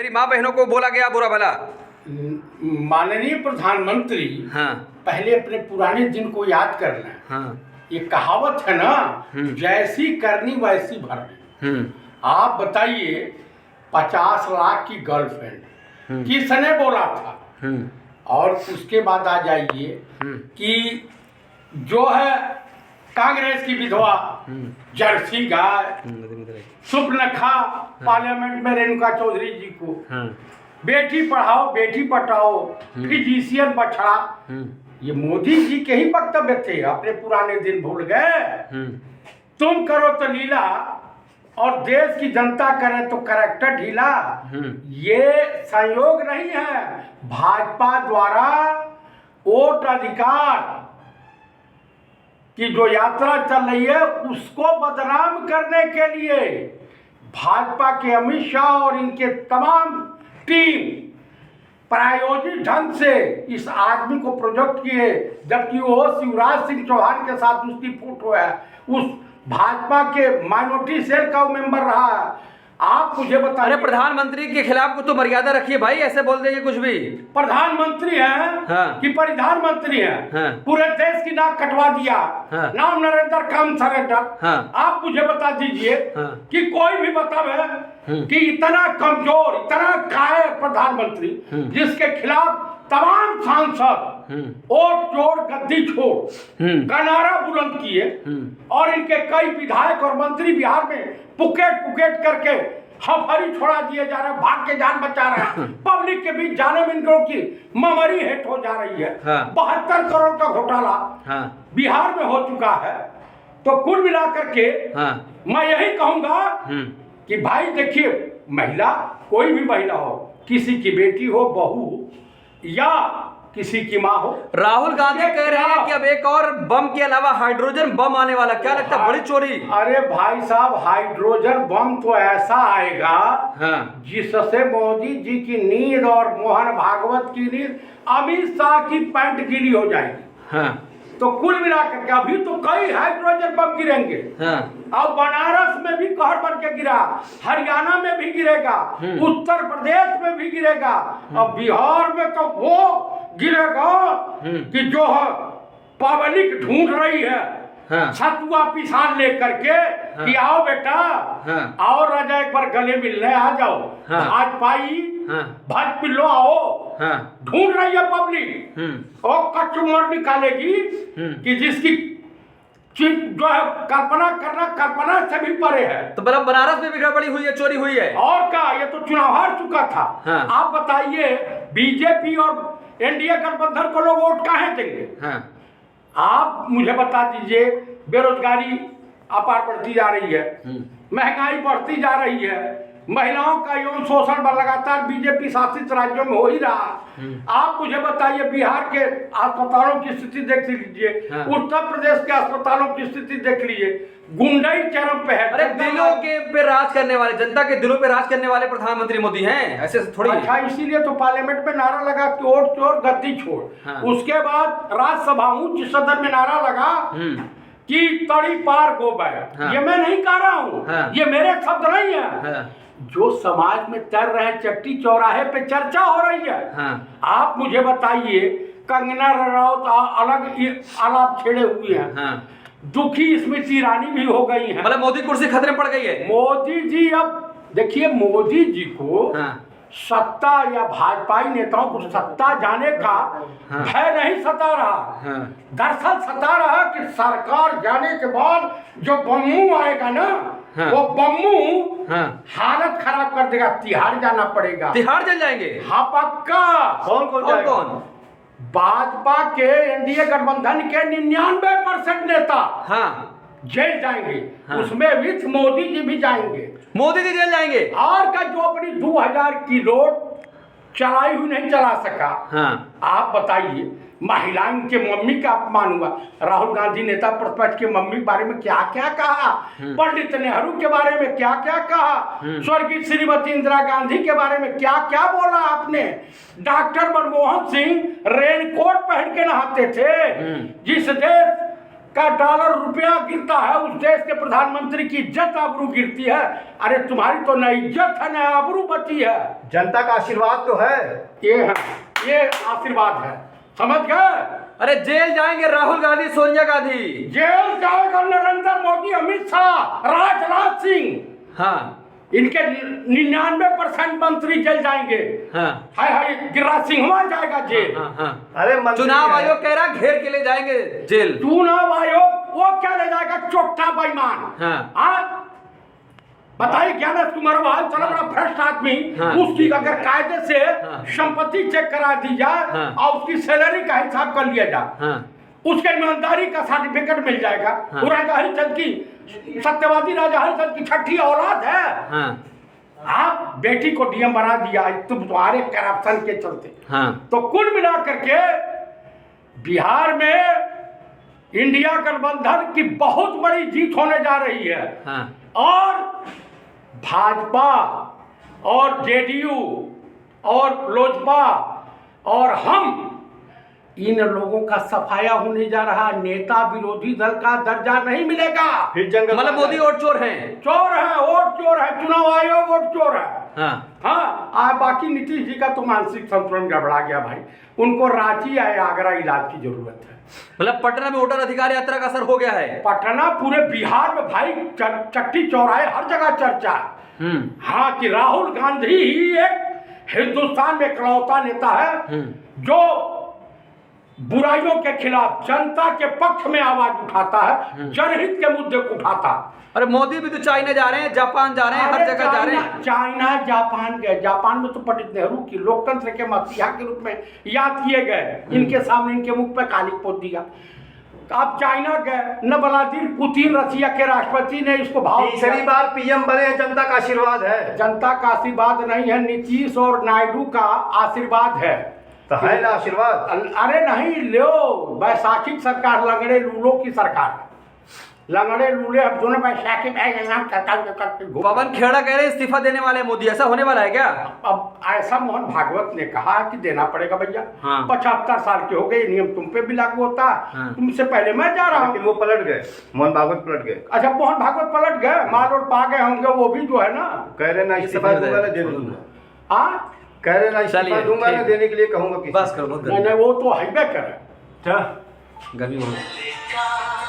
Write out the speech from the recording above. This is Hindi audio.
मेरी माँ बहनों को बोला गया बुरा भला। माननीय प्रधानमंत्री हाँ पहले अपने पुराने दिन को याद कर लें। हाँ ये कहावत है ना, जैसी करनी वैसी भरनी। आप बताइए 50 लाख की गर्लफ्रेंड किसने बोला था? और उसके बाद आ जाइए कि जो है कांग्रेस की विधवा जर्सी गाय सुपनखा पार्लियामेंट में रेणुका चौधरी जी को बेटी पढ़ाओ बेटी पढ़ाओ फिजिशियन बछड़ा, ये मोदी जी के ही वक्तव्य थे। अपने पुराने दिन भूल गए? तुम करो तो लीला और देश की जनता करे तो करैक्टर ढीला। ये संयोग नहीं है, भाजपा द्वारा वोट अधिकार की जो यात्रा चल रही है उसको बदनाम करने के लिए भाजपा के अमित शाह और इनके तमाम टीम प्रायोजित ढंग से इस आदमी को प्रोजेक्ट किए, जबकि वो शिवराज सिंह चौहान के साथ उसकी फोटो है, उस भाजपा के माइनॉरिटी सेल का वो मेंबर रहा है। आप मुझे बताइए। अरे प्रधानमंत्री के खिलाफ कुछ तो मर्यादा रखिए भाई, ऐसे बोल देंगे कुछ भी। प्रधानमंत्री हैं हाँ। कि प्रधानमंत्री हैं हाँ। पूरे देश की नाक कटवा दिया। हाँ। नाम नरेंद्र काम सरेंडर। हाँ। आप मुझे बता दीजिए हाँ। कि कोई भी बतावे कि इतना कमजोर इतना कायर प्रधानमंत्री जिसके खिलाफ तमाम सांसद वोट छोड़ गद्दी छोड़ का नारा बुलंद किए और इनके कई विधायक और मंत्री बिहार में पुकेट करके हफरी छोड़ा दिए जा रहे हैं, भाग के जान बचा रहे हैं। पब्लिक के बीच जाने में इनको की ममरी हेट हो जा रही है। 72 करोड़ का घोटाला बिहार में हो चुका है। तो कुल मिलाकर के मैं यही कहूंगा कि भाई देखिए, महिला कोई भी महिला हो, किसी की बेटी हो, बहू या किसी की माँ हो। राहुल गांधी कह रहे हैं कि अब एक और बम के अलावा हाइड्रोजन बम आने वाला, क्या लगता है बड़ी चोरी? अरे भाई साहब, हाइड्रोजन बम तो ऐसा आएगा जिससे मोदी जी की नींद और मोहन भागवत की नींद, अमित शाह की पैंट गीली हो जाएगी। तो कुल मिलाकर के अभी तो कई हाइड्रोजन बम गिरेंगे। अब बनारस में भी कहर बन के गिरा, हरियाणा में भी गिरेगा, उत्तर प्रदेश में भी गिरेगा, अब बिहार में तो वो गिरेगा कि जो है पब्लिक ढूंढ रही है छतुआ पिसान लेकर के कि आओ बेटा आओ राजा एक बार गले मिलने आ जाओ, आज पाई भज पिल्लो आओ। ढूंढ रही है पब्लिक और कस्टमर निकालेगी कि जिसकी जो है कल्पना करना कल्पना से भी परे है। तो मतलब बनारस में भी गड़बड़ी हुई है, चोरी हुई है। और क्या, ये तो चुनाव हार चुका था। आप बताइए बीजेपी और एनडीए गठबंधन को लोग वोट काहे देंगे? आप मुझे बता दीजिए, बेरोजगारी अपार बढ़ती जा रही है, महंगाई बढ़ती जा रही है, महिलाओं का यौन शोषण लगातार बीजेपी शासित राज्यों में हो ही रहा। आप मुझे बताइए, बिहार के अस्पतालों की स्थिति देख लीजिए, उत्तर प्रदेश के अस्पतालों की स्थिति देख लीजिए, गुंडाई चरम पे है। अरे दिलों के पे राज करने वाले, जनता के दिलों पे राज करने वाले प्रधानमंत्री मोदी हैं, ऐसे थोड़ी। अच्छा, इसीलिए तो पार्लियामेंट में नारा लगा कि वोट चोर गद्दी छोड़। उसके बाद राज्यसभा उच्च सदन में नारा लगा कि तड़ी पार गो बैठ। ये मैं नहीं कह रहा हूँ, ये मेरे शब्द नहीं है, जो समाज में तैर रहे चट्टी चौराहे पे चर्चा हो रही है। आप मुझे बताइए, कंगना रनौत अलग आलाप छेड़े हुए हैं, दुखी स्मृति ईरानी भी हो गई है। मतलब मोदी कुर्सी खतरे में पड़ गई है। मोदी जी, अब देखिए, मोदी जी को सत्ता या भाजपाई नेताओं को सत्ता जाने का भय नहीं सता रहा। दरअसल सता रहा कि सरकार जाने के बाद जो बम्मू आएगा ना, वो बम्मू हालत खराब कर देगा, तिहाड़ जाना पड़ेगा। तिहाड़ जल जाएंगे? हाँ पक्का। कौन? भाजपा के एनडीए गठबंधन के 99% नेता जेल जाएंगे। उसमें विथ मोदी जी भी जाएंगे। मोदी जी जेल जाएंगे? और का जो अपनी 2000 की नोट चलाई हुई नहीं चला सका। आप बताइए, महिलाओं के मम्मी का अपमान हुआ। राहुल गांधी नेता प्रतिपक्ष के मम्मी के बारे में क्या क्या कहा, पंडित नेहरू के बारे में क्या क्या कहा, स्वर्गीय श्रीमती इंदिरा गांधी के बारे में क्या क्या बोला आपने। डॉक्टर मनमोहन सिंह रेनकोट पहन के नहाते थे। जिस देश का डॉलर रुपया गिरता है, उस देश के प्रधानमंत्री की इज्जत आबरू गिरती है। अरे तुम्हारी तो न इज्जत है न आबरू बची है। जनता का आशीर्वाद तो है। ये है, ये आशीर्वाद है, समझ गए? अरे जेल जाएंगे राहुल गांधी, सोनिया गांधी। जेल जाएगा नरेंद्र मोदी, अमित शाह, राजनाथ सिंह। हाँ इनके 99% मंत्री जेल जाएंगे। हाँ हाय हाय, गिरिराज सिंह जाएगा जेल। हाँ हाँ। अरे मंत्री चुनाव है। आयोग कह रहा घेर के ले जाएंगे जेल। चुनाव आयोग वो क्या ले जाएगा, चोट्टा बेईमान। हाँ। बताइए ज्ञानेश कुमार वाल, चलो बड़ा भ्रष्ट आदमी, हाँ। उसकी अगर कायदे से हाँ। संपत्ति चेक करा दी जाए हाँ। और उसकी सैलरी का हिसाब कर लिया जाए, हाँ उसके ईमानदारी का सर्टिफिकेट मिल जाएगा। हाँ। वो राजा हरिचंद की, सत्यवादी राजा हरिचंद की छठी औलाद है। हाँ आप बेटी को डीएम बना दिया तुम तुम्हारे करप्शन के चलते। हाँ। तो कुल मिला करके बिहार में इंडिया गठबंधन की बहुत बड़ी जीत होने जा रही है। हाँ। और भाजपा और जेडीयू और लोजपा और हम, इन लोगों का सफाया होने जा रहा। नेता विरोधी दल का दर्जा नहीं मिलेगा। फिर जंगल मतलब मोदी और चोर हैं। चोर है, वोट चोर है, चुनाव आयोग वोट चोर है। हाँ हाँ, बाकी नीतीश जी का तो मानसिक संतुलन गड़बड़ा गया भाई। उनको रांची या आगरा इलाज की जरूरत है। मतलब पटना में वोटर अधिकार यात्रा का असर हो गया है। पटना पूरे बिहार में भाई चट्टी चौराहे हर जगह चर्चा। हाँ, कि राहुल गांधी ही एक हिंदुस्तान में इकलौता नेता है जो बुराइयों के खिलाफ जनता के पक्ष में आवाज उठाता है, जनहित के मुद्दे को उठाता। अरे मोदी भी तो चाइना जा रहे हैं, जापान जा रहे हैं, हर जगह जा रहे हैं। चाइना जापान गए। जापान में तो पंडित नेहरू की लोकतंत्र के मसीहा के रूप में याद किए गए। इनके सामने इनके मुख पे काली पोत दिया। आप चाइना गए, न व्लादिमीर पुतिन रसिया के राष्ट्रपति ने इसको भाव। तीसरी बार पीएम बने हैं, जनता का आशीर्वाद है। जनता का आशीर्वाद नहीं है, नीतीश और नायडू का आशीर्वाद है। तो है ना आशीर्वाद। अरे नहीं लो, बैसाखी की सरकार लंगड़े लूलों की सरकार। लंगड़े लूले हम दोनों बैसाखी में। पवन खेड़ा कह रहे हैं इस्तीफा देने वाले मोदी, ऐसा होने वाला है क्या? अब ऐसा मोहन भागवत ने कहा कि देना पड़ेगा भैया। हाँ। 75 साल के हो गए, नियम तुम पे भी लागू होता। हाँ। तुमसे पहले मैं जा रहा लेकिन हूँ। वो पलट गए, मोहन भागवत पलट गए। अच्छा, मोहन भागवत पलट गए, माल और पा गए होंगे वो भी जो है ना। कह रहे ना इस्तीफा दूंगा ना दे दूंगा। हाँ, कह रहे ना इस्तीफा चलिए, दूंगा ना ठीक। देने के लिए कहूंगा किसी। बस करो, बहुत नहीं गर्मी नहीं, वो तो है करे। गर्मी हो रही है।